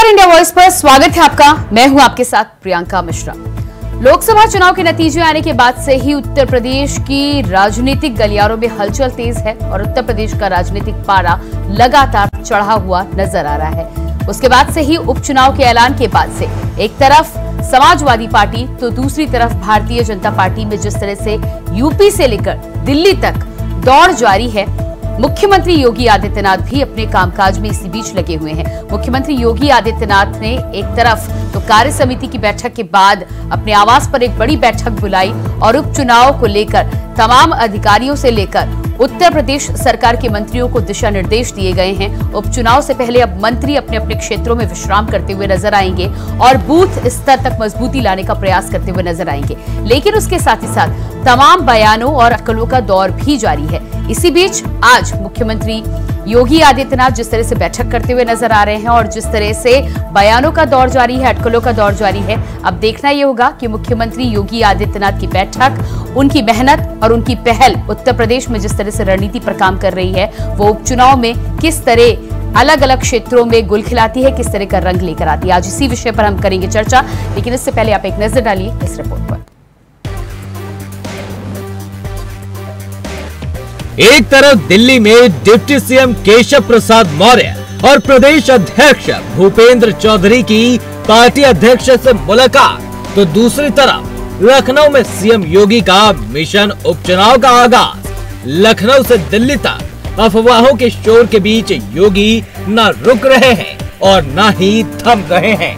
नमस्कार, India voice पर स्वागत है आपका। मैं हूं आपके साथ प्रियंका मिश्रा। लोकसभा चुनाव के नतीजे आने के बाद से ही उत्तर प्रदेश की राजनीतिक गलियारों में हलचल तेज है और उत्तर प्रदेश का राजनीतिक पारा लगातार चढ़ा हुआ नजर आ रहा है। उसके बाद से ही उपचुनाव के ऐलान के बाद से एक तरफ समाजवादी पार्टी तो दूसरी तरफ भारतीय जनता पार्टी में जिस तरह से यूपी से लेकर दिल्ली तक दौड़ जारी है, मुख्यमंत्री योगी आदित्यनाथ भी अपने कामकाज में इसी बीच लगे हुए हैं। मुख्यमंत्री योगी आदित्यनाथ ने एक तरफ तो कार्य समिति की बैठक के बाद अपने आवास पर एक बड़ी बैठक बुलाई और उपचुनाव को लेकर तमाम अधिकारियों से लेकर उत्तर प्रदेश सरकार के मंत्रियों को दिशा निर्देश दिए गए हैं। उपचुनाव से पहले अब मंत्री अपने अपने क्षेत्रों में विश्राम करते हुए नजर आएंगे और बूथ स्तर तक मजबूती लाने का प्रयास करते हुए नजर आएंगे। लेकिन उसके साथ ही साथ तमाम बयानों और अटकलों का दौर भी जारी है। इसी बीच आज मुख्यमंत्री योगी आदित्यनाथ जिस तरह से बैठक करते हुए नजर आ रहे हैं और जिस तरह से बयानों का दौर जारी है, अटकलों का दौर जारी है, अब देखना यह होगा कि मुख्यमंत्री योगी आदित्यनाथ की बैठक, उनकी मेहनत और उनकी पहल उत्तर प्रदेश में जिस तरह से रणनीति पर काम कर रही है, वो उपचुनाव में किस तरह अलग अलग क्षेत्रों में गुल खिलाती है, किस तरह का रंग लेकर आती है। आज इसी विषय पर हम करेंगे चर्चा, लेकिन इससे पहले आप एक नजर डालिए इस रिपोर्ट पर। एक तरफ दिल्ली में डिप्टी सीएम केशव प्रसाद मौर्य और प्रदेश अध्यक्ष भूपेंद्र चौधरी की पार्टी अध्यक्ष से मुलाकात, तो दूसरी तरफ लखनऊ में सीएम योगी का मिशन उपचुनाव का आगाज। लखनऊ से दिल्ली तक अफवाहों के शोर के बीच योगी न रुक रहे हैं और न ही थम रहे हैं।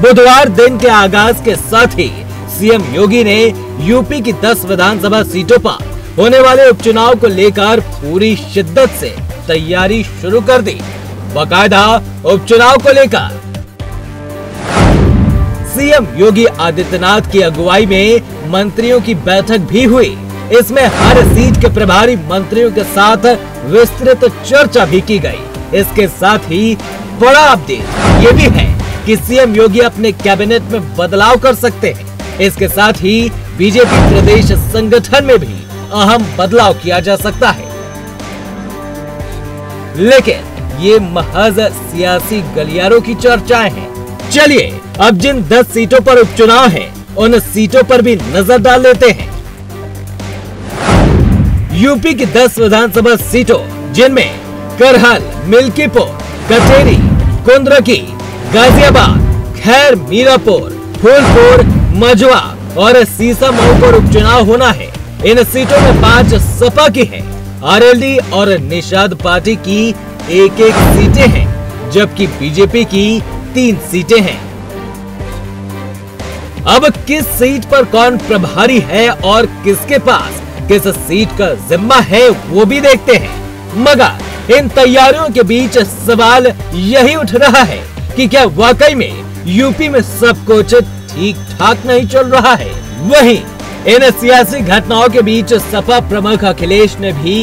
बुधवार दिन के आगाज के साथ ही सीएम योगी ने यूपी की 10 विधानसभा सीटों पर होने वाले उपचुनाव को लेकर पूरी शिद्दत से तैयारी शुरू कर दी। बाकायदा उपचुनाव को लेकर सीएम योगी आदित्यनाथ की अगुवाई में मंत्रियों की बैठक भी हुई। इसमें हर सीट के प्रभारी मंत्रियों के साथ विस्तृत चर्चा भी की गई। इसके साथ ही बड़ा अपडेट ये भी है कि सीएम योगी अपने कैबिनेट में बदलाव कर सकते हैं। इसके साथ ही बीजेपी प्रदेश संगठन में भी अहम बदलाव किया जा सकता है। लेकिन ये महज सियासी गलियारों की चर्चाएं हैं। चलिए अब जिन 10 सीटों पर उपचुनाव है, उन सीटों पर भी नजर डाल लेते हैं। यूपी की 10 विधानसभा सीटों, जिनमें करहल, मिल्कीपुर, कटेरी, कुंद्रकी, गाजियाबाद, खैर, मीरापुर, फूलपुर, मझवा और सीसामऊ पर उपचुनाव होना है। इन सीटों में 5 सपा की हैं, आरएलडी और निषाद पार्टी की एक सीटें हैं, जबकि बीजेपी की 3 सीटें हैं। अब किस सीट पर कौन प्रभारी है और किसके पास किस सीट का जिम्मा है, वो भी देखते हैं। मगर इन तैयारियों के बीच सवाल यही उठ रहा है कि क्या वाकई में यूपी में सब कुछ ठीक ठाक नहीं चल रहा है। वहीं इन सियासी घटनाओं के बीच सपा प्रमुख अखिलेश ने भी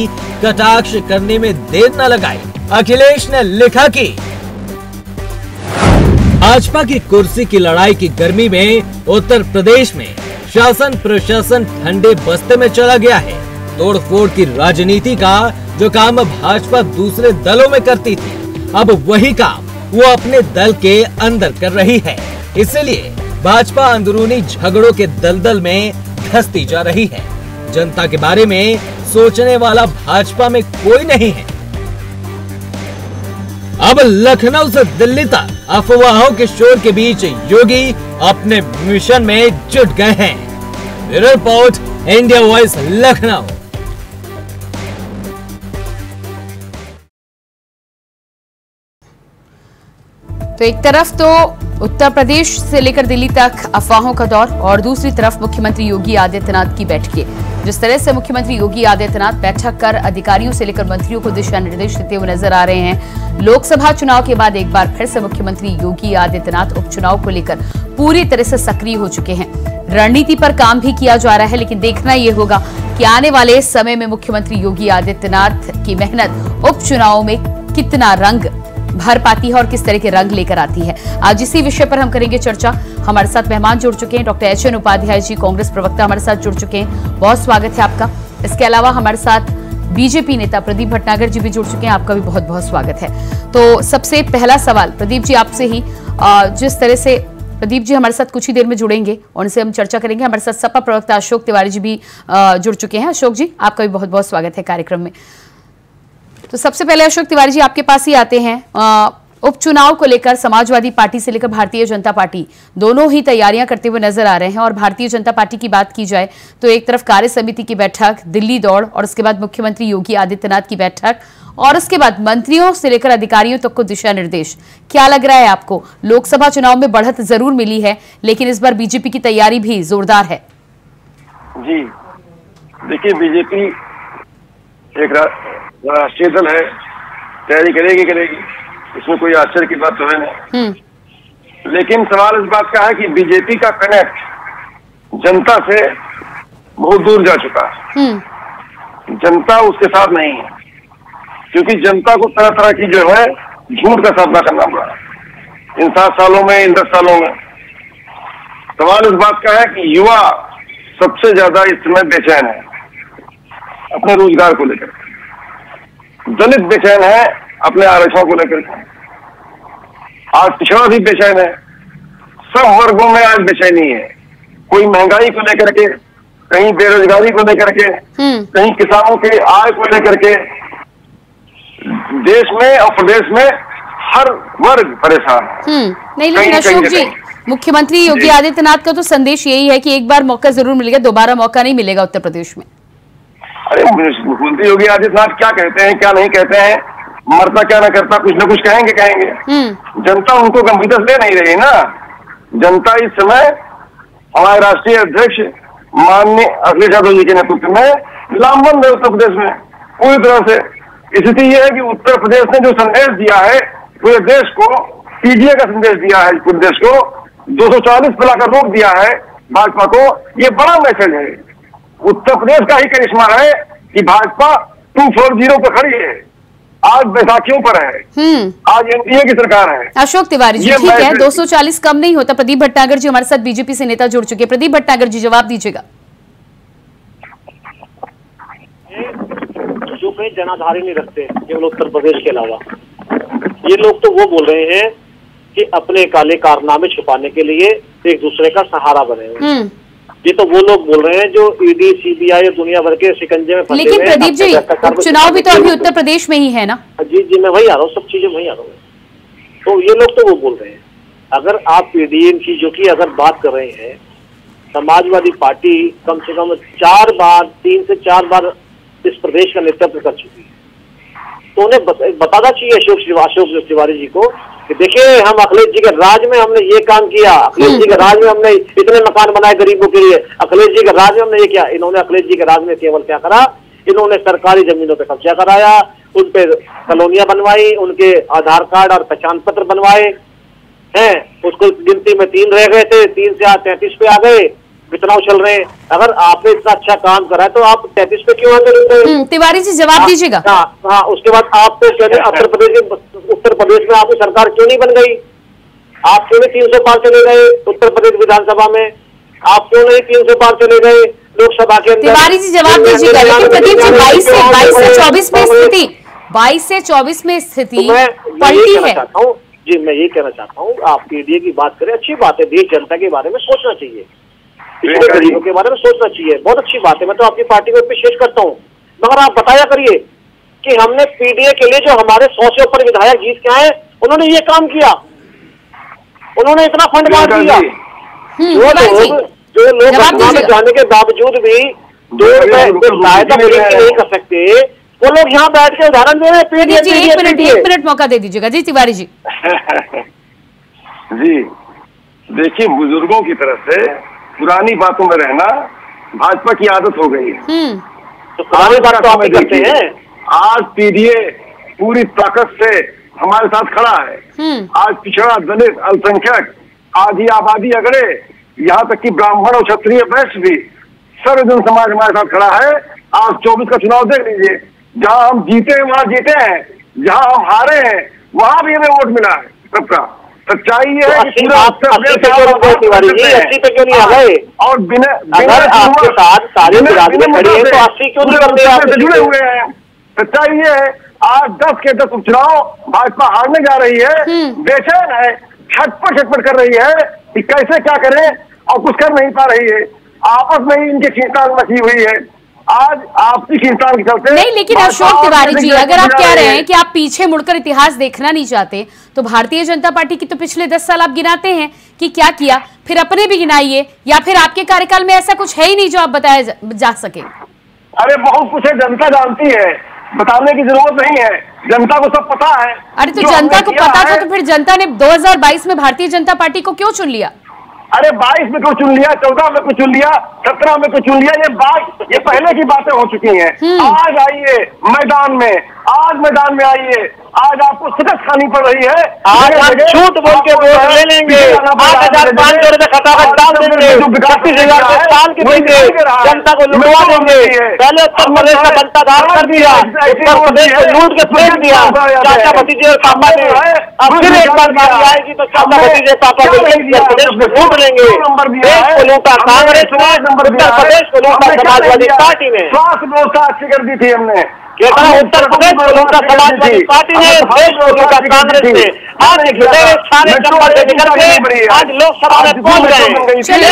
कटाक्ष करने में देर न लगाई। अखिलेश ने लिखा कि भाजपा की कुर्सी की लड़ाई की गर्मी में उत्तर प्रदेश में शासन प्रशासन ठंडे बस्ते में चला गया है। तोड़फोड़ की राजनीति का जो काम भाजपा दूसरे दलों में करती थी, अब वही काम वो अपने दल के अंदर कर रही है। इसलिए भाजपा अंदरूनी झगड़ों के दलदल में धंसती जा रही है। जनता के बारे में सोचने वाला भाजपा में कोई नहीं है। अब लखनऊ से दिल्ली तक अफवाहों के शोर के बीच योगी अपने मिशन में जुट गए हैं। Bureau report, India voice, Lucknow. तो एक तरफ तो उत्तर प्रदेश से लेकर दिल्ली तक अफवाहों का दौर और दूसरी तरफ मुख्यमंत्री योगी आदित्यनाथ की बैठकें। जिस तरह से मुख्यमंत्री योगी आदित्यनाथ बैठक कर अधिकारियों से लेकर मंत्रियों को दिशा निर्देश देते हुए नजर आ रहे हैं। लोकसभा चुनाव के बाद एक बार फिर से मुख्यमंत्री योगी आदित्यनाथ उपचुनाव को लेकर पूरी तरह से सक्रिय हो चुके हैं। रणनीति पर काम भी किया जा रहा है, लेकिन देखना यह होगा कि आने वाले समय में मुख्यमंत्री योगी आदित्यनाथ की मेहनत उपचुनाव में कितना रंग भर पाती है और किस तरह के रंग लेकर आती है। आज इसी विषय पर हम करेंगे चर्चा। हमारे साथ मेहमान जुड़ चुके हैं, डॉक्टर एच.एन. उपाध्याय जी, कांग्रेस प्रवक्ता हमारे साथ जुड़ चुके हैं। बहुत स्वागत है आपका। इसके अलावा हमारे साथ बीजेपी नेता प्रदीप भटनागर जी भी जुड़ चुके हैं, आपका भी बहुत बहुत स्वागत है। तो सबसे पहला सवाल प्रदीप जी आपसे ही, जिस तरह से प्रदीप जी हमारे साथ कुछ ही देर में जुड़ेंगे, उनसे हम चर्चा करेंगे। हमारे साथ सपा प्रवक्ता अशोक तिवारी जी भी जुड़ चुके हैं। अशोक जी, आपका भी बहुत बहुत स्वागत है कार्यक्रम में। तो सबसे पहले अशोक तिवारी जी आपके पास ही आते हैं। उपचुनाव को लेकर समाजवादी पार्टी से लेकर भारतीय जनता पार्टी दोनों ही तैयारियां करते हुए नजर आ रहे हैं। और भारतीय जनता पार्टी की बात की जाए तो एक तरफ कार्य समिति की बैठक, दिल्ली दौड़, और उसके बाद मुख्यमंत्री योगी आदित्यनाथ की बैठक, और उसके बाद मंत्रियों से लेकर अधिकारियों तक को दिशा निर्देश। क्या लग रहा है आपको? लोकसभा चुनाव में बढ़त जरूर मिली है, लेकिन इस बार बीजेपी की तैयारी भी जोरदार है। जी देखिए, बीजेपी एक राष्ट्रीय दल है, तैयारी करेगी, इसमें कोई आश्चर्य की बात तो है नहीं। लेकिन सवाल इस बात का है कि बीजेपी का कनेक्ट जनता से बहुत दूर जा चुका है। जनता उसके साथ नहीं है, क्योंकि जनता को तरह तरह की जो है झूठ का सामना करना पड़ा इन 7 सालों में, इन 10 सालों में। सवाल इस बात का है कि युवा सबसे ज्यादा इस समय बेचैन है अपने रोजगार को लेकर, दलित बेचैन है अपने आरक्षण को लेकर, आज पिछड़ा भी बेचैन है, सब वर्गों में आज बेचैनी है। कोई महंगाई को लेकर के, कहीं बेरोजगारी को लेकर के, कहीं किसानों के आय को लेकर के। देश में और प्रदेश में हर वर्ग परेशान है। नहीं, लेकिन अशोक जी, मुख्यमंत्री योगी आदित्यनाथ का तो संदेश यही है कि एक बार मौका जरूर मिलेगा, दोबारा मौका नहीं मिलेगा उत्तर प्रदेश में। अरे मुख्यमंत्री योगी आदित्यनाथ क्या कहते हैं, क्या नहीं कहते हैं, मरता क्या ना करता, कुछ ना कुछ कहेंगे। जनता उनको गंभीरता से ले नहीं रही ना। जनता इस समय हमारे राष्ट्रीय अध्यक्ष माननीय अखिलेश यादव जी के नेतृत्व में लामबंद है उत्तर प्रदेश में पूरी तरह से। स्थिति यह है कि उत्तर प्रदेश ने जो संदेश दिया है पूरे देश को, पीडीए का संदेश दिया है पूरे देश को, 240 पे लाकर रोक दिया है भाजपा को। ये बड़ा मैसेज है। उत्तर प्रदेश का ही करिश्मा है कि भाजपा 240 पे खड़ी है, आज बैसाखियों पर है, आज एनडीए की सरकार है। अशोक तिवारी जी, ठीक है, 240 कम नहीं होता। प्रदीप भटनागर जी हमारे साथ बीजेपी से नेता जुड़ चुके हैं। प्रदीप भटनागर जी, जवाब दीजिएगा। जो कहीं जनाधारी नहीं रखते केवल उत्तर प्रदेश के अलावा, ये लोग तो वो बोल रहे हैं कि अपने काले कारनामे छुपाने के लिए एक दूसरे का सहारा बने हुए। ये तो वो लोग बोल रहे हैं जो ईडी, सीबीआई और दुनिया भर के शिकंजे में फंसे। लेकिन प्रदीप जी, चुनाव भी तो अभी उत्तर प्रदेश में ही है ना। जी, मैं वही आ रहा हूँ, सब चीजें वही आ रहा हूँ। तो ये लोग तो वो बोल रहे हैं, अगर आप पीडीएम की जो की अगर बात कर रहे हैं, समाजवादी पार्टी कम से कम 4 बार, 3 से 4 बार इस प्रदेश का नेतृत्व कर चुकी है, तो उन्हें बताना चाहिए अशोक तिवारी जी को कि देखिए, हम अखिलेश जी के राज में हमने ये काम किया, अखिलेश जी के राज में हमने इतने मकान बनाए गरीबों के लिए, अखिलेश जी के राज में हमने ये किया। इन्होंने अखिलेश जी के राज में केवल क्या करा, इन्होंने सरकारी जमीनों पे कब्जा कराया, उन पे कॉलोनियां बनवाई, उनके आधार कार्ड और पहचान पत्र बनवाए हैं। उसको गिनती में 3 रह गए थे, 3 से आज 33 पे आ गए, चुनाव चल रहे हैं। अगर आपने इतना अच्छा काम करा है तो आप 33 पे क्यों आगे? तिवारी जी, जवाब दीजिएगा। हाँ, उसके बाद आप तो उत्तर प्रदेश में आपकी सरकार क्यों नहीं बन गई? आप क्यों नहीं 300 पार चले गए उत्तर प्रदेश विधानसभा में? आप क्यों नहीं 300 पार चले गए लोकसभा के अंदर? तिवारी जी, जवाब दीजिएगा। लेकिन प्रदीप जी, 22 से 24 में स्थिति, 22 से 24 में स्थिति पलटी है। जी, मैं ये कहना चाहता हूँ, आप पीडीए की बात करें, अच्छी बात है, देश जनता के बारे में सोचना चाहिए, पिछड़े गरीबों के बारे में सोचना चाहिए, बहुत अच्छी बात है। मैं तो आपकी पार्टी को पेश करता हूँ, मगर आप बताया करिए कि हमने पीडीए के लिए जो हमारे 100 से ऊपर विधायक जीत के आए, उन्होंने ये काम किया, उन्होंने इतना फंड बांट दिया। जो लोग घटना में जाने के बावजूद भी 2 रुपए सहायता नहीं कर सकते, वो लोग यहाँ बैठ के उदाहरण दे रहे हैं। पीडीए, एक मिनट मौका दे दीजिएगा। जी तिवारी जी। जी देखिए, बुजुर्गों की तरफ से पुरानी बातों में रहना भाजपा की आदत हो गई है। तो पुरानी बात तो आप ही करते हैं। आज पीडीए पूरी ताकत से हमारे साथ खड़ा है। आज पिछड़ा, दलित, अल्पसंख्यक, आधी आबादी अगड़े, यहाँ तक कि ब्राह्मण और क्षत्रिय वैश्य भी, सर्वजन समाज हमारे साथ खड़ा है। आज 24 का चुनाव देख लीजिए, जहाँ हम जीते हैं वहां जीते हैं, जहाँ हम हारे हैं वहां भी हमें वोट मिला है। सबका सच्चाई ये है कि पूरा तिवारी जी 80 पे क्यों नहीं आ गए? और बिना अगर आपके साथ सारे खड़ी है तो 80 क्यों नहीं कर दिया? जुड़े हुए हैं। सच्चाई ये है, आज 10 के 10 उपचुनाव भाजपा हारने जा रही है, बेचैन है, छटपट कर रही है कि कैसे क्या करें और कुछ कर नहीं पा रही है। आपस में ही इनकी खींचतान मची हुई है। आज आपसी खींचतान के चलते नहीं, लेकिन अशोक तिवारी जी, अगर आप कह रहे हैं कि आप पीछे मुड़कर इतिहास देखना नहीं चाहते, तो भारतीय जनता पार्टी की तो पिछले 10 साल आप गिनाते हैं कि क्या किया, फिर अपने भी गिनाइए, या फिर आपके कार्यकाल में ऐसा कुछ है ही नहीं जो आप बताया जा सके। अरे बहुत कुछ है, जनता जानती है, बताने की जरूरत नहीं है, जनता को सब पता है। अरे तो जनता को पता था तो फिर जनता ने 2022 में भारतीय जनता पार्टी को क्यों चुन लिया? अरे 22 में क्यों चुन लिया, 14 में क्यों चुन लिया, 17 में क्यों चुन लिया, ये पहले की बातें हो चुकी हैं। आज आइए मैदान में, आज मैदान में आइए, आज आपको शिकस्त खानी पड़ रही है। आज हम झूठ बोल के वोट ले लेंगे, 8,500 रुपए खटाखट डाल देंगे, 25,000 साल के देंगे, जनता को लुटवा देंगे। पहले उत्तर प्रदेश का बनता दान कर दिया, उत्तर प्रदेश को लूट के फेंक दिया चाचा भतीजे और पापा ने। अब फिर एक बार बारी आएगी तो चाचा भतीजे पापा को उत्तर प्रदेश में लूट लेंगे। देश को लूटा कांग्रेस ने, उत्तर प्रदेश को लूटा समाजवादी पार्टी ने। स्वास्थ्य व्यवस्था अच्छी कर दी थी हमने, उत्तर प्रदेश को लूटा समाजवादी पार्टी ने, देश को लूटा कांग्रेस ने। आज सारे चंबल से निकल के आज लोकसभा में पहुंच गए। चलिए,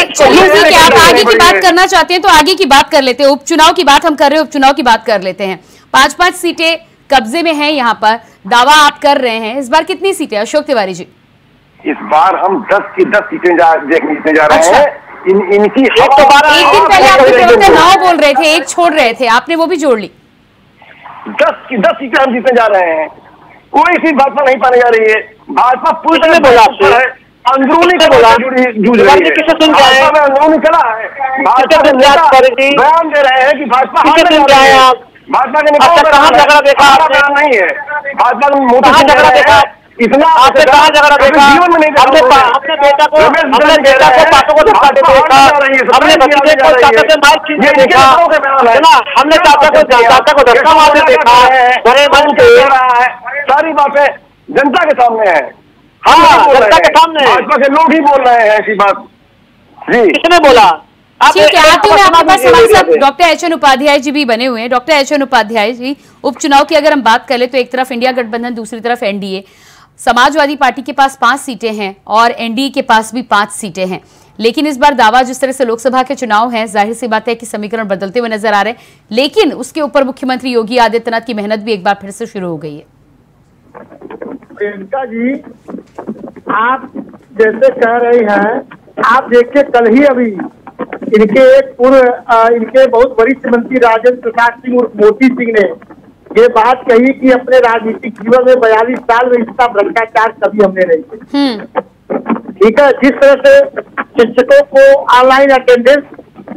आप आगे की बात करना चाहते हैं तो आगे की बात कर लेते हैं। उपचुनाव की बात हम कर रहे हैं, उपचुनाव की बात कर लेते हैं। 5-5 सीटें कब्जे में हैं, यहाँ पर दावा आप कर रहे हैं। इस बार कितनी सीटें अशोक तिवारी जी? इस बार हम 10 की 10 सीटें जीतने जा रहे हैं। इनकी एक दिन पहले आपके प्रवक्ता 9 बोल रहे थे, 1 छोड़ रहे थे, आपने वो भी जोड़ ली। 10 की 10 सीटें हम जीतने जा रहे हैं। कोई सी भाजपा नहीं पाने जा रही है। भाजपा पूरी तरह बोला है, अंदरूनी से बोला, जूझ रही है। भाजपा में अंदरूनी चला है, भाजपा बयान दे रहे हैं कि भाजपा भाजपा के कहाँ झगड़ा देखा बयान नहीं है, भाजपा में मोदी झगड़ा देखा इतना आपने कहाँ झगड़ा देखा? जीवन में नहीं अपने बेटा को पाटों को धक्का देखा, हमने भतीजे को चाचा से माइक खींचते देखा, हमने चाचा को धक्का मारते देखा। बड़े मन से सारी बातें जनता के सामने है। हाँ, जनता के सामने भाजपा के लोग ही बोल रहे हैं ऐसी बात। जी, किसने बोला? ठीक है, आती हूँ आपके पास। हमारे साथ doctor H N Upadhyay ji भी बने हुए हैं। Doctor H N Upadhyay ji, उपचुनाव की अगर हम बात करें तो एक तरफ इंडिया गठबंधन, दूसरी तरफ एनडीए। समाजवादी पार्टी के पास 5 सीटें हैं और एनडीए के पास भी 5 सीटें हैं। लेकिन इस बार दावा, जिस तरह से लोकसभा के चुनाव हैं, जाहिर सी बात है कि समीकरण बदलते हुए नजर आ रहे हैं। लेकिन उसके ऊपर मुख्यमंत्री योगी आदित्यनाथ की मेहनत भी एक बार फिर से शुरू हो गई है। प्रियंका जी, आप जैसे कह रही हैं, आप देखिए कल ही अभी इनके बहुत वरिष्ठ मंत्री राजेंद्र प्रसाद सिंह उर्फ मोती सिंह ने ये बात कही कि अपने राजनीतिक जीवन में 42 साल में इतना भ्रष्टाचार कभी हमने नहीं किया। ठीक है, जिस तरह से शिक्षकों को ऑनलाइन अटेंडेंस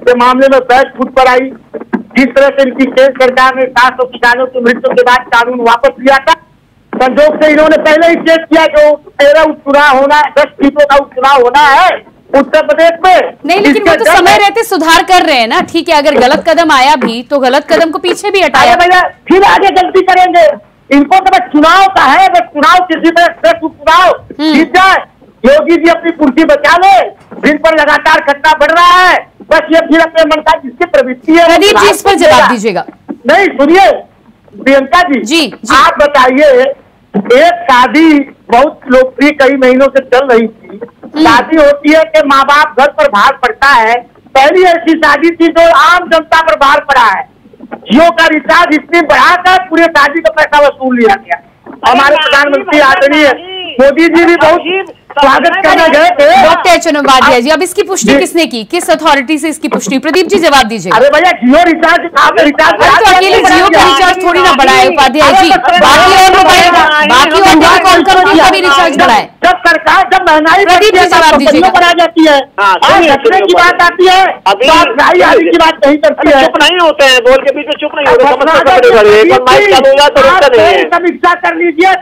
के मामले में बैच फुट पर आई, जिस तरह से इनकी केंद्र सरकार ने 700 किसानों की मृत्यु के बाद कानून वापस लिया था, संजोग से इन्होंने पहले ही चेक किया जो 13 उपचुनाव होना, 10 सीटों का उपचुनाव होना है उत्तर प्रदेश में। नहीं, लेकिन वो तो समय रहते सुधार कर रहे हैं ना। ठीक है, अगर गलत कदम आया भी तो गलत कदम को पीछे भी हटाया। भैया फिर आगे गलती करेंगे। इनको तो बस चुनाव का है, बस चुनाव किसी तरह चुनाव जीत जाए, योगी जी अपनी कुर्सी बचा ले, जिन पर लगातार खतरा बढ़ रहा है, बस ये फिर अपने मन का जिसकी प्रवृत्ति है। प्रदीप जी, इस पर जवाब दीजिएगा। नहीं, सुनिए प्रियंका जी, आप बताइए, एक शादी बहुत लोकप्रिय कई महीनों से चल रही थी। शादी होती है कि माँ बाप घर पर भार पड़ता है। पहली ऐसी शादी थी जो आम जनता पर भार पड़ा है। जियो का रिचार्ज इतनी बढ़ाकर पूरे शादी का पैसा वसूल लिया गया। हमारे प्रधानमंत्री आदरणीय मोदी जी भी बहुत स्वागत करने गए थे। Doctor H N Upadhyay ji, अब इसकी पुष्टि किसने की, किस अथॉरिटी से इसकी पुष्टि? प्रदीप जी जवाब दीजिए। अरे भैया, जियो रिचार्ज तो अकेले जियो का रिचार्ज थोड़ी ना बढ़ाए उपाध्याय जी, बाकी और कौन उनका भी रिचार्ज बढ़ाए। जब सरकार जब महंगाई प्रदीप जी जवाब दीजिए पर आ जाती है, रखने की बात आती है, महंगाई की बात नहीं करती है। चुप नहीं होते हैं, बोल के बीच में चुप नहीं होते। समीक्षा कर लीजिए।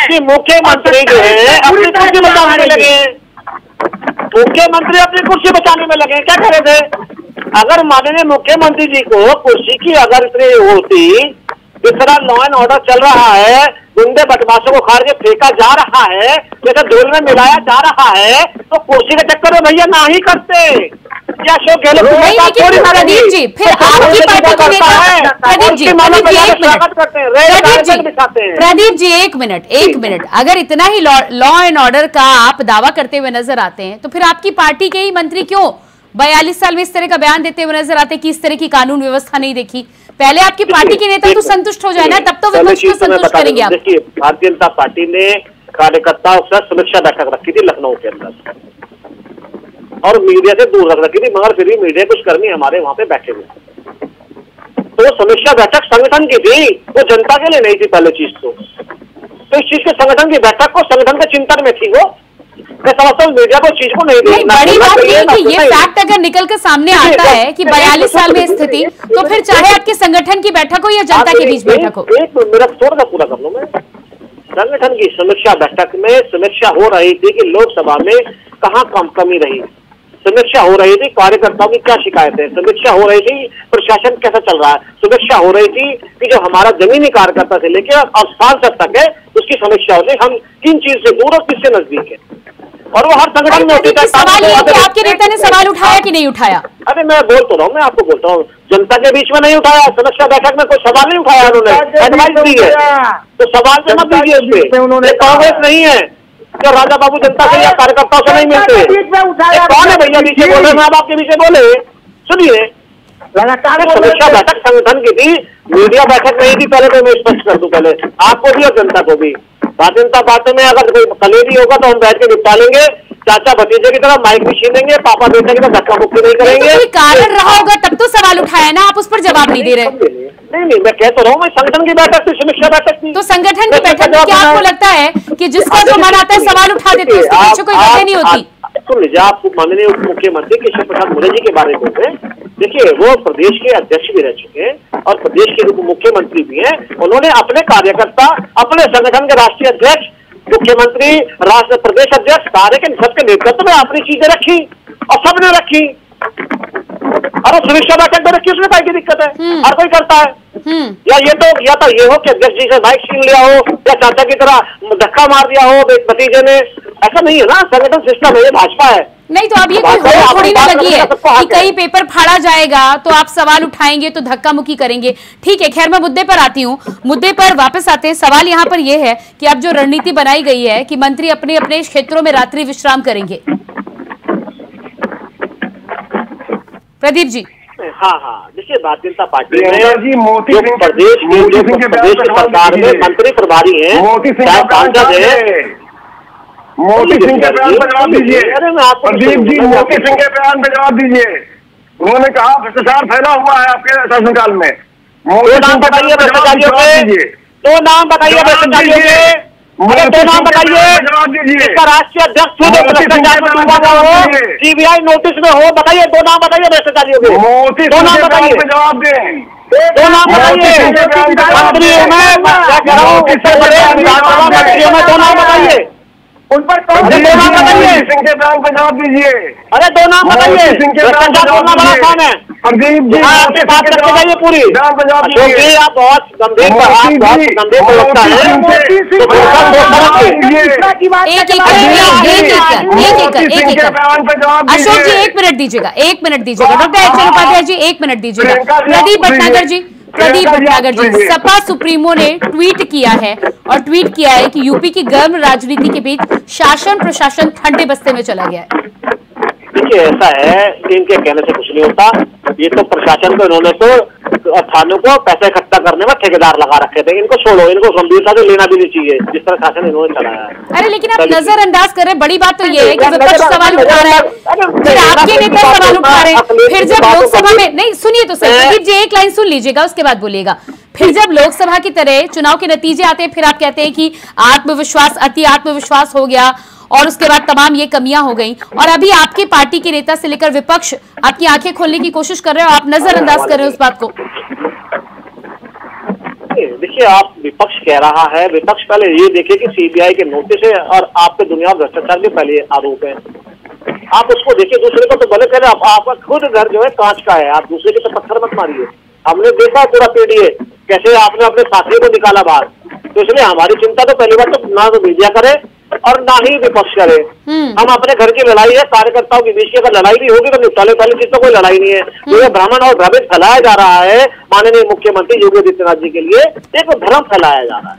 कि मुख्यमंत्री जो है अपनी कुर्सी बचाने में लगे, मुख्यमंत्री अपनी कुर्सी बचाने में लगे। क्या करे थे? अगर माननीय मुख्यमंत्री जी को कुर्सी की अगर इतनी होती, इस तरह लॉ एंड ऑर्डर चल रहा है, गुंडे बदमाशों को खार के फेंका जा रहा है, जैसे धूल में मिलाया जा रहा है, तो कुर्सी के चक्कर में भैया ना ही करते। क्या अशोक गहलोत नहीं, लेकिन प्रदीप जी फिर आपकी पार्टी के नेता प्रदीप जी एक मिनट, अगर इतना ही लॉ एंड ऑर्डर का आप दावा करते हुए नजर आते हैं तो फिर आपकी पार्टी के ही मंत्री क्यों 42 साल में इस तरह का बयान देते हुए नजर आते हैं कि इस तरह की कानून व्यवस्था नहीं देखी? पहले आपकी पार्टी के नेता तो संतुष्ट हो जाए ना, तब तो विपक्ष को संतुष्ट करेंगे आप। देखिए, भारतीय जनता पार्टी ने कार्यकर्ताओं से समीक्षा बैठक रखी थी लखनऊ के अंदर और मीडिया से दूर रख रखी थी, मगर फिर भी मीडिया कुछ कर्मी हमारे वहां पे बैठे हुए। तो वो समीक्षा बैठक संगठन की थी, वो जनता के लिए नहीं थी पहले चीज तो इस चीज के संगठन की बैठक को संगठन के चिंतन में थी। वो मैं समझता हूँ मीडिया को चीज को नहीं देखना। बड़ी बात ये है कि ये फैक्ट अगर निकल कर सामने आता है कि 42 साल में स्थिति, तो फिर चाहे आपके संगठन की बैठक हो या जनता के बीच बैठक हो। एक मेरा थोड़ा पूरा कर लो। मैं संगठन की समीक्षा बैठक में समीक्षा हो रही थी कि लोकसभा में कहाँ कमी रही, समीक्षा हो रही थी कार्यकर्ताओं की क्या शिकायतें, समीक्षा हो रही थी प्रशासन कैसा चल रहा है, समीक्षा हो रही थी कि जो हमारा जमीनी कार्यकर्ता से लेकर और सांसद तक है उसकी समीक्षा हो रही, हम किन चीज से दूर और किससे नजदीक है। और वो हर संगठन में होती है। सवाल ये है कि आपके नेता ने सवाल उठाया कि नहीं उठाया? अरे मैं बोल तो रहा हूँ, मैं आपको बोलता हूँ, जनता के बीच में नहीं उठाया, समीक्षा बैठक में कोई सवाल नहीं उठाया, उन्होंने एडवाइस दी है तो सवाल तो मत दीजिए उसपे। कांग्रेस नहीं है जो राजा बाबू जनता से या कार्यकर्ताओं से नहीं मिलते। कौन है भैया पीछे बोल रहे हैं? आप आपके पीछे बोले, सुनिए। समीक्षा बैठक संगठन की थी, मीडिया बैठक नहीं थी। पहले तो मैं स्पष्ट कर दूं, पहले आपको भी और जनता को भी। भारतीय जनता पार्टी में अगर कोई कलेरी होगा तो हम बैठ के निपटा लेंगे, चाचा भतीजे की तरह माइक भी छीनेंगे, पापा बेटे की तरह धक्का मुक्की नहीं करेंगे। कोई कारण रहा होगा तब तो सवाल उठाया ना, आप उस पर जवाब नहीं दे रहे। नहीं, मैं कह तो रहा हूँ, मैं संगठन की बैठक थी, समीक्षा बैठक थी। तो संगठन की बैठक में क्या आपको लगता है कि जिसका जो मन आता है सवाल उठा देते हैं, उसके पीछे कोई वजह नहीं होती? सुन लीजिए, आप माननीय उप मुख्यमंत्री केशव प्रसाद मौर्य जी के बारे में बोलते हैं। देखिए, वो प्रदेश के अध्यक्ष भी रह चुके हैं और प्रदेश के उप मुख्यमंत्री भी हैं। उन्होंने अपने कार्यकर्ता, अपने संगठन के राष्ट्रीय अध्यक्ष, मुख्यमंत्री, राष्ट्र प्रदेश अध्यक्ष, सारे के सबके नेतृत्व में अपनी चीजें रखी और सबने रखी। और समीक्षा बैठक में रखी, उसमें क्या दिक्कत है? हर कोई करता है। या ये हो कि अध्यक्ष जी से माइक छीन लिया हो या चाचा की तरह धक्का मार दिया हो भतीजे ने, ऐसा नहीं है ना। संगठन सिस्टम है, ये भाजपा है। नहीं तो अब ये कोई होड़ थोड़ी ना लगी है कि कहीं पेपर फाड़ा जाएगा तो आप सवाल उठाएंगे तो धक्का मुक्की करेंगे। ठीक है, खैर मैं मुद्दे पर आती हूँ, मुद्दे पर वापस आते हैं। सवाल यहाँ पर यह है कि अब जो रणनीति बनाई गई है कि मंत्री अपने अपने क्षेत्रों में रात्रि विश्राम करेंगे। प्रदीप जी। हाँ, देखिए, भारतीय जनता पार्टी में जो प्रदेश की सरकार में मंत्री प्रभारी हैं, सांसद है, मोती सिंह के बयान पर जवाब दीजिए। प्रदीप जी, मोती सिंह के बयान पर जवाब दीजिए। उन्होंने कहा भ्रष्टाचार फैला हुआ है आपके शासनकाल में। दो नाम बताइए भ्रष्टाचारियों के, दो नाम बताइए भ्रष्टाचारियों के, दो नाम बताइए। इसका राष्ट्रीय अध्यक्ष हो, भ्रष्टाचार में डूबा हुआ हो, सीबीआई नोटिस में हो, बताइए दो नाम बताइए भ्रष्टाचारियों के। दो नाम बताइए, जवाब दें। दो नाम बताइए। मंत्रियों में मैं कह रहा हूँ, इससे बड़े विधानसभा मंत्रियों में दो नाम बताइए। उन पर कौन से दो नाम बताइए? सिंह के बयान पर जवाब दीजिए। अरे दो नाम बताइए। भ्रष्टाचार बोलना बड़ा आसान है। प्रदीप जी, आपके बात करके जाइए पूरी। अशोक जी, आप बहुत गंभीर प्रवक्ता है। अशोक जी एक मिनट दीजिएगा, एक मिनट दीजिएगा। Doctor H.N.. उपाध्याय जी एक मिनट दीजिएगा। प्रदीप भटनागर जी, सपा सुप्रीमो ने ट्वीट किया है और ट्वीट किया है कि यूपी की गर्म राजनीति के बीच शासन प्रशासन ठंडे बस्ते में चला गया है। देखिए, ऐसा है कि इनके कहने से कुछ नहीं होता। ये तो प्रशासन को, इन्होंने तो थानों को पैसे इकट्ठा करने में ठेकेदार लगा रखे थे। इनको छोड़ो, इनको गंभीरता से लेना भी नहीं चाहिए जिस तरह शासन इन्होंने चलाया है। अरे लेकिन आप नजरअंदाज कर रहे हैं। बड़ी बात तो ये है कि विपक्ष सवाल उठा रहा है, फिर आपके नेता सवाल उठा रहे हैं, फिर जब लोकसभा में नहीं, सुनिए तो सही, प्रदीप जी एक लाइन सुन लीजिएगा उसके बाद बोलिएगा। फिर जब लोकसभा की तरह चुनाव के नतीजे आते हैं, फिर आप कहते हैं कि आत्मविश्वास, अति आत्मविश्वास हो गया और उसके बाद तमाम ये कमियां हो गई। और अभी आपकी पार्टी के नेता से लेकर विपक्ष आपकी आंखें खोलने की कोशिश कर रहे हैं और आप नजरअंदाज कर रहे हैं उस बात को। देखिए, आप विपक्ष कह रहा है, विपक्ष पहले ये देखे कि सीबीआई के नोटिस है और आपके दुनिया भ्रष्टाचार के पहले आरोप है। आप उसको देखिए, दूसरे को तो भले कह रहे, आपका खुद घर जो है कांच का है, आप दूसरे के तो पत्थर मत मारिए। हमने देखा पूरा पीडीए कैसे आपने अपने साथी को निकाला बाहर। तो इसलिए हमारी चिंता तो पहली बात तो ना तो मीडिया करे, और ना ही विपक्ष करे। हम अपने घर की लड़ाई है, कार्यकर्ताओं के बीच की अगर लड़ाई भी होगी तो निपटाले वाली चीज तो कोई लड़ाई नहीं है। तो ये भ्रमण और भ्रमित फैलाया जा रहा है माननीय मुख्यमंत्री योगी आदित्यनाथ जी के लिए, एक भ्रम फैलाया जा रहा है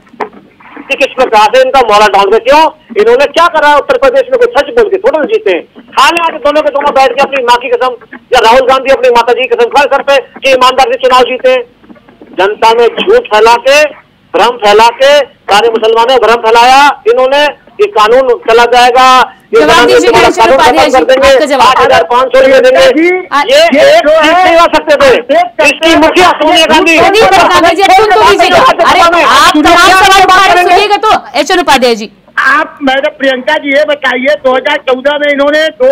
कि किस प्रकार से इनका मोड़ा डाउन में। क्यों? इन्होंने क्या करा उत्तर प्रदेश में? कोई सच बोल के थोड़ा जीते हैं। खाने आके दोनों के दोनों बैठ के अपनी माँ की कसम, या राहुल गांधी अपनी माता जी की कसम खा करते कि ईमानदार से चुनाव जीते। जनता में झूठ फैला के, भ्रम फैला के, सारे मुसलमानों ने भ्रम फैलाया इन्होंने कि कानून चला जाएगा, ये जवाब दीजिए कानून कर देंगे, 8,500 ले देंगे। ये एक नहीं आ सकते थे। इसकी मुखिया सोनिया गांधी। तो एच एन उपाध्याय जी, आप मैडम प्रियंका जी ये बताइए, 2014 में इन्होंने दो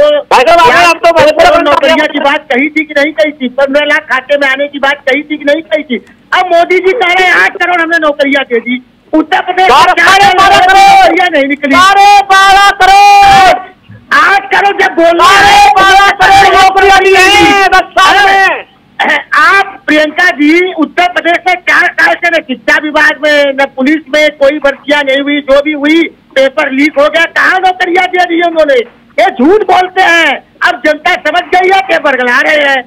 नौकरियां की बात कही थी कि नहीं कही थी? 15 लाख खाते में आने की बात कही थी कि नहीं कही थी? अब मोदी जी कह रहे हैं 8 करोड़ हमने नौकरियां दे दी। उत्तर प्रदेश 12 करोड़ नहीं निकली। 12 करोड़ 8 करोड़ जब बोल रहे हैं 12 करोड़ नौकरियां दी है। आप प्रियंका जी उत्तर प्रदेश में 4 साल से न शिक्षा विभाग में न पुलिस में कोई भर्तियां नहीं हुई, जो भी हुई पेपर लीक हो गया, कहाँ नौकरियां दे दी उन्होंने? ये झूठ बोलते हैं। अब जनता समझ गई है, पेपर गला रहे हैं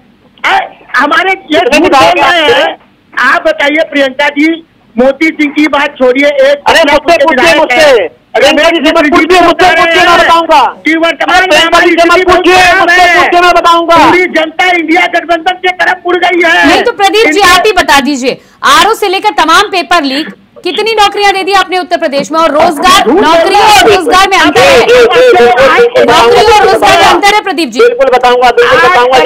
हमारे, ये झूठ बोल रहे हैं। आप बताइए प्रियंका जी, मोती सिंह की बात छोड़िए, एक पूरी जनता इंडिया गठबंधन के तरफ मुड़ गई है। नहीं तो प्रदीप जी आप ही बता दीजिए, आरओ से लेकर तमाम पेपर लीक, कितनी नौकरियां दे दी आपने उत्तर प्रदेश में? और रोजगार, नौकरियों और रोजगार में अंतर है, नौकरियों और रोजगार में अंतर है प्रदीप जी। बिल्कुल बताऊंगा, बिल्कुल बताऊंगा।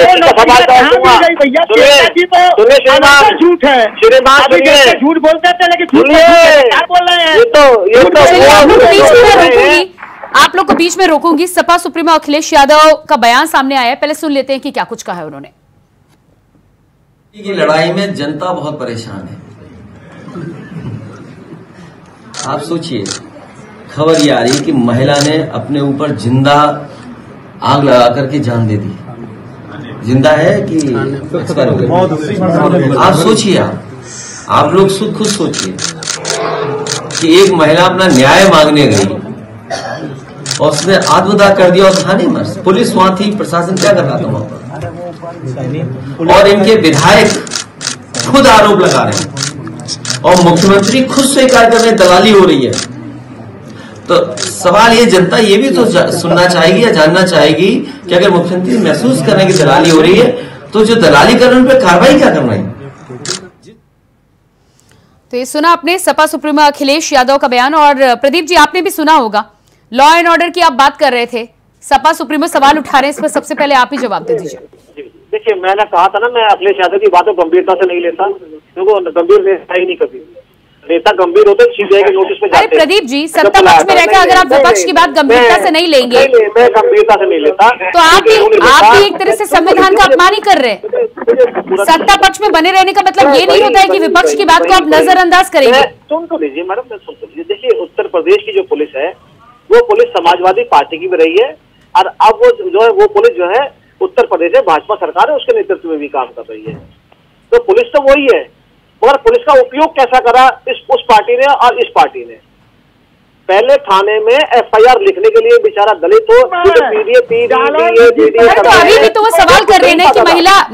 झूठ है, झूठ बोलते थे लेकिन झूठ बोल रहे हैं। आप लोग को बीच में रोकूंगी। सपा सुप्रीमो अखिलेश यादव का बयान सामने आया है, पहले सुन लेते हैं कि क्या कुछ कहा है उन्होंने। की लड़ाई में जनता बहुत परेशान है। आप सोचिए, खबर ये आ रही है कि महिला ने अपने ऊपर जिंदा आग लगा करके जान दे दी। जिंदा है कि एक्सपायर हो गई? आप सोचिए, आप लोग खुद सोचिए कि एक महिला अपना न्याय मांगने गई और उसने आत्मदाह कर दिया और थाने में पुलिस वहां थी, प्रशासन क्या कर रहा था वहां पर? और इनके विधायक खुद आरोप लगा रहे हैं और मुख्यमंत्री खुद स्वीकार कर रहे हैं दलाली हो रही है। तो सवाल ये, जनता ये भी तो सुनना चाहेगी या जानना चाहेगी कि अगर मुख्यमंत्री महसूस कर रहे हैं कि दलाली हो रही है तो जो दलाली कर रहे हैं उन पर कार्रवाई क्या करना है? तो ये सुना आपने सपा सुप्रीमो अखिलेश यादव का बयान। और प्रदीप जी आपने भी सुना होगा, लॉ एंड ऑर्डर की आप बात कर रहे थे, सपा सुप्रीमो सवाल उठा रहे हैं, इस पर सबसे पहले आप ही जवाब दे दीजिए। देखिए, मैंने कहा था ना, मैं अखिलेश यादव की बातों गंभीरता से नहीं लेता, क्योंकि गंभीर लेता ही नहीं कभी। नेता गंभीर होते सीबीआई के नोटिस पे जाते। अरे प्रदीप जी, सत्ता पक्ष में रहकर अगर आप विपक्ष की बात गंभीरता से नहीं लेंगे, मैं गंभीरता से नहीं लेता, तो आप भी एक तरह से संविधान का अपमान ही कर रहे हैं। सत्ता पक्ष में बने रहने का मतलब ये नहीं होता है कि विपक्ष की बात को आप नजरअंदाज करेंगे। सुन तो लीजिए मैडम, मैं सुन तो लीजिए। देखिए, उत्तर प्रदेश की जो पुलिस है वो पुलिस समाजवादी पार्टी की भी रही है, और अब वो जो है वो पुलिस जो है उत्तर प्रदेश में भाजपा सरकार है उसके नेतृत्व में भी काम कर रही है। तो पुलिस तो वही है, मगर पुलिस का उपयोग कैसा करा उस पार्टी ने और इस पार्टी ने? पहले थाने में एफआईआर लिखने के लिए बेचारा दलित हो, तो अभी भी तो वो सवाल कर रहे हैं कि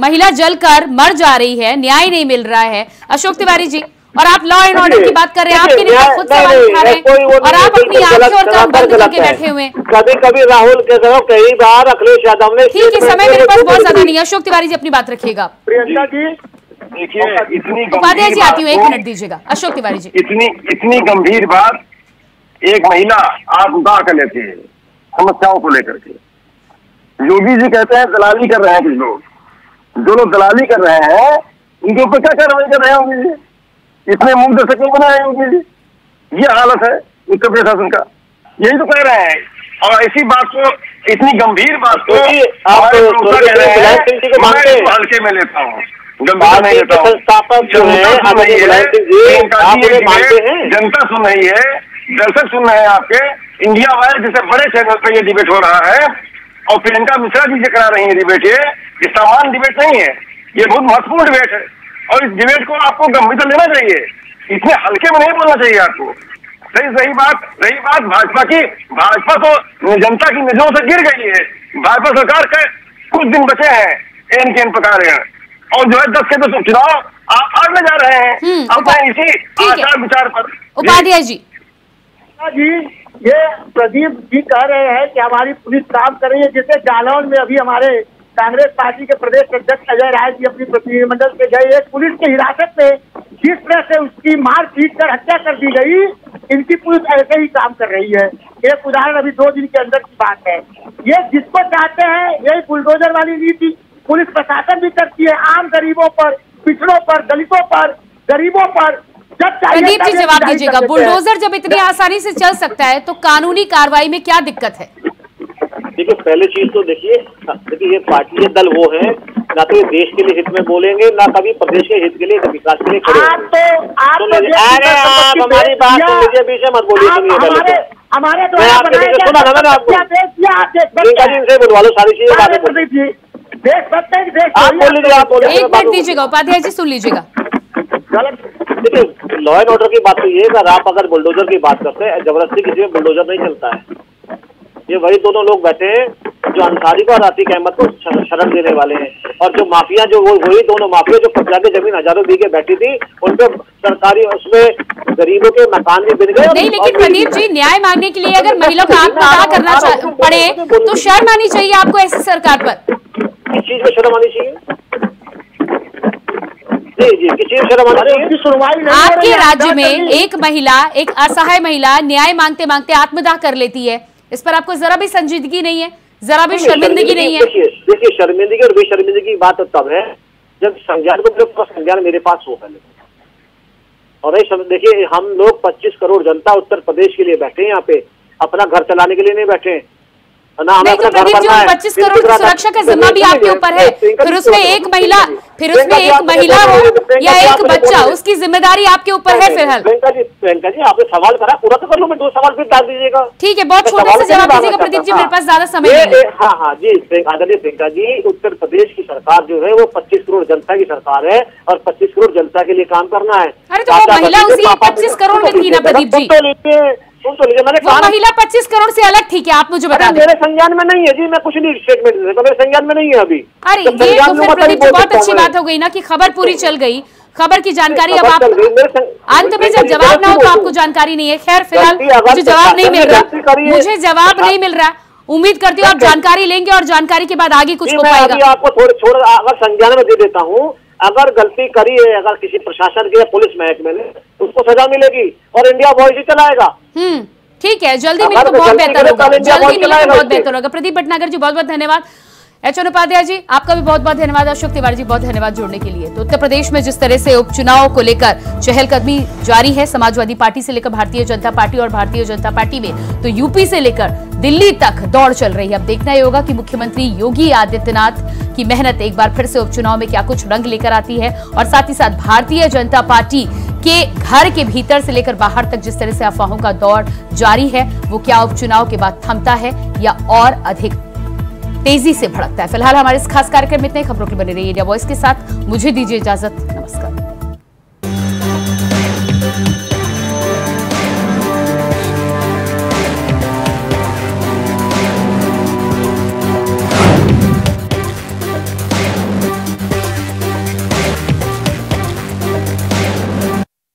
महिला जलकर मर जा रही है, न्याय नहीं मिल रहा है। अशोक तिवारी जी, और आप लॉ एंड ऑर्डर की बात कर रहे हैं, आपके नेता खुद सवाल उठा रहे हैं और आप अपनी आंखें और कान बंद करके बैठे हुए हैं। कभी कभी राहुल के साथ कई बार अखिलेश यादव ने। ठीक है, समय मेरे पास बहुत ज्यादा नहीं है। अशोक तिवारी जी अपनी बात रखिएगा। प्रियंका जी देखिए, इतनी उपाध्याय जी आती हूँ, 1 मिनट दीजिएगा। अशोक तिवारी जी, इतनी गंभीर बात एक महिला आत्मदाह कर लेती है समस्याओं को लेकर के। योगी जी कहते हैं दलाली कर रहे हैं कुछ लोग, जो लोग दलाली कर रहे हैं उनके ऊपर क्या कार्रवाई कर रहे होंगे जी? इतने मुंह दर्शक क्यों बनाए होंगे जी? ये हालत है उत्तर प्रशासन का, यही तो कह रहे हैं। और ऐसी बात को, इतनी गंभीर बात को आप हल्के में लेता हूँ, संस्थापक जो है जनता सुन रही है, दर्शक सुन रहे हैं आपके। इंडिया वाइड जैसे बड़े चैनल पर ये डिबेट हो रहा है और प्रियंका मिश्रा जी से करा रही है डिबेट। ये सामान्य डिबेट नहीं है, ये बहुत महत्वपूर्ण डिबेट है और इस डिबेट को आपको गंभीरता लेना चाहिए, इतने हल्के में नहीं बोलना चाहिए आपको। रही बात भाजपा की, भाजपा तो जनता की नजरों से गिर गई है। भाजपा सरकार के कुछ दिन बचे हैं एन के एन प्रकार और जो है 10 के 10 चुनाव आप आगे जा रहे हैं। अब मैं इसी आचार विचार पर उपाध्याय जी ये प्रदीप जी कह रहे हैं कि हमारी पुलिस काम कर रही है। जैसे जालौन में अभी हमारे कांग्रेस पार्टी के प्रदेश अध्यक्ष अजय राय जी अपनी प्रतिनिधिमंडल से गए, एक पुलिस की हिरासत में जिस तरह से उसकी मार पीट कर हत्या कर दी गई, इनकी पुलिस ऐसे ही काम कर रही है। एक उदाहरण अभी 2 दिन के अंदर की बात है। ये जिसको चाहते हैं यही बुलडोजर वाली नीति पुलिस प्रशासन भी करती है, आम गरीबों पर, पिछड़ों पर, दलितों पर, गरीबों पर। प्रदीप जी जवाब दीजिएगा, बुलडोजर जब इतनी आसानी से चल सकता है तो कानूनी कार्रवाई में क्या दिक्कत है? देखिए पहले चीज तो देखिए ये पार्टी दल वो है ना तो ये देश के लिए हित में बोलेंगे ना कभी प्रदेश के हित के लिए विकास के लिए खड़े हमारी बात मुझे बीच में मत बोलिए। हमारे इनसे बुलवा लो सारी चीजें एक मिनट दीजिएगा उपाध्याय जी, सुन लीजिएगा। देखिए लॉ एंड ऑर्डर की बात तो ये है, आप अगर बुलडोजर की बात करते हैं जबरदस्ती किसी में बुलडोजर नहीं चलता है। ये वही दोनों लोग बैठे हैं जो अंसारी को और आतिक अहमद को शरण देने वाले हैं, और जो माफिया जो वही दोनों माफिया जो कब्जा की जमीन हजारों बीघे बैठी थी उन पे सरकारी उसमें गरीबों के मकान भी बिक गए। नहीं लेकिन प्रदीप जी न्याय मांगने के लिए अगर महिलाओं को आत्मदाह करना पड़े तो शर्म आनी चाहिए आपको ऐसी सरकार पर। किस चीज में शर्म आनी चाहिए? जी किस चीज में शर्म आनी चाहिए? आपके राज्य में एक महिला, एक असहाय महिला न्याय मांगते मांगते आत्मदाह कर लेती है, इस पर आपको जरा भी संजीदगी नहीं है, जरा भी शर्मिंदगी नहीं है? देखिए शर्मिंदगी और बेशर्मिंदगी की बात तब है जब संज्ञान को संज्ञान मेरे पास हो पहले। और देखिए हम लोग 25 करोड़ जनता उत्तर प्रदेश के लिए बैठे हैं, यहाँ पे अपना घर चलाने के लिए नहीं बैठे हैं ना, हमें अपना घर भरना है। 25 करोड़ की सुरक्षा का जिम्मा भी आपके ऊपर है, फिर उसमें एक महिला हो या एक बच्चा, उसकी जिम्मेदारी आपके ऊपर है। फिलहाल प्रियंका जी आपने सवाल करा, पूरा तो कर लो, मैं 2 सवाल फिर डाल दीजिएगा। ठीक है, बहुत छोटे से जवाब दीजिएगा प्रदीप जी, मेरे पास ज्यादा समय नहीं है। हाँ जी आदरणीय प्रियंका जी, उत्तर प्रदेश की सरकार जो है वो 25 करोड़ जनता की सरकार है और 25 करोड़ जनता के लिए काम करना है। अरे तो वो महिला उसी 25 करोड़ में थी ना प्रदीप जी? सुन तो लीजिए, मैंने वो महिला 25 करोड़ से अलग थी क्या? आप मुझे बता दें। मेरे संज्ञान में नहीं है जी, मैं कुछ नहीं स्टेटमेंट दे सकता, मेरे संज्ञान में नहीं है अभी। अरे ये तो फिर प्रदीप जी बहुत अच्छी बात हो गई ना कि खबर पूरी चल गई, खबर की जानकारी अब आप अंत में जब जवाब ना हो तो आपको जानकारी नहीं है। खैर फिलहाल मुझे जवाब नहीं मिल रहा, उम्मीद करती हूँ आप जानकारी लेंगे और जानकारी के बाद आगे कुछ हो पाएगा। आपको थोड़ा अगर संज्ञान में दे देता हूँ, अगर गलती करी है अगर किसी प्रशासन के या पुलिस महकमे ने, उसको सजा मिलेगी और इंडिया वॉइस ही चलाएगा। ठीक है, जल्दी मिले तो बहुत बेहतर होगा, जल्दी मिले तो बहुत बेहतर होगा। प्रदीप भटनागर जी बहुत बहुत धन्यवाद। एच.एन. उपाध्याय जी आपका भी बहुत बहुत धन्यवाद। अशोक तिवारी जी बहुत धन्यवाद जुड़ने के लिए। तो उत्तर प्रदेश में जिस तरह से उपचुनाव को लेकर चहलकदमी जारी है, समाजवादी पार्टी से लेकर भारतीय जनता पार्टी और भारतीय जनता पार्टी में तो यूपी से लेकर दिल्ली तक दौड़ चल रही है। अब देखना यह होगा कि मुख्यमंत्री योगी आदित्यनाथ की मेहनत एक बार फिर से उपचुनाव में क्या कुछ रंग लेकर आती है, और साथ ही साथ भारतीय जनता पार्टी के घर के भीतर से लेकर बाहर तक जिस तरह से अफवाहों का दौर जारी है, वो क्या उपचुनाव के बाद थमता है या और अधिक तेजी से भड़कता है। फिलहाल हमारे इस खास कार्यक्रम में इतने खबरों की बनी रही इंडिया वॉइस के साथ। मुझे दीजिए इजाजत, नमस्कार।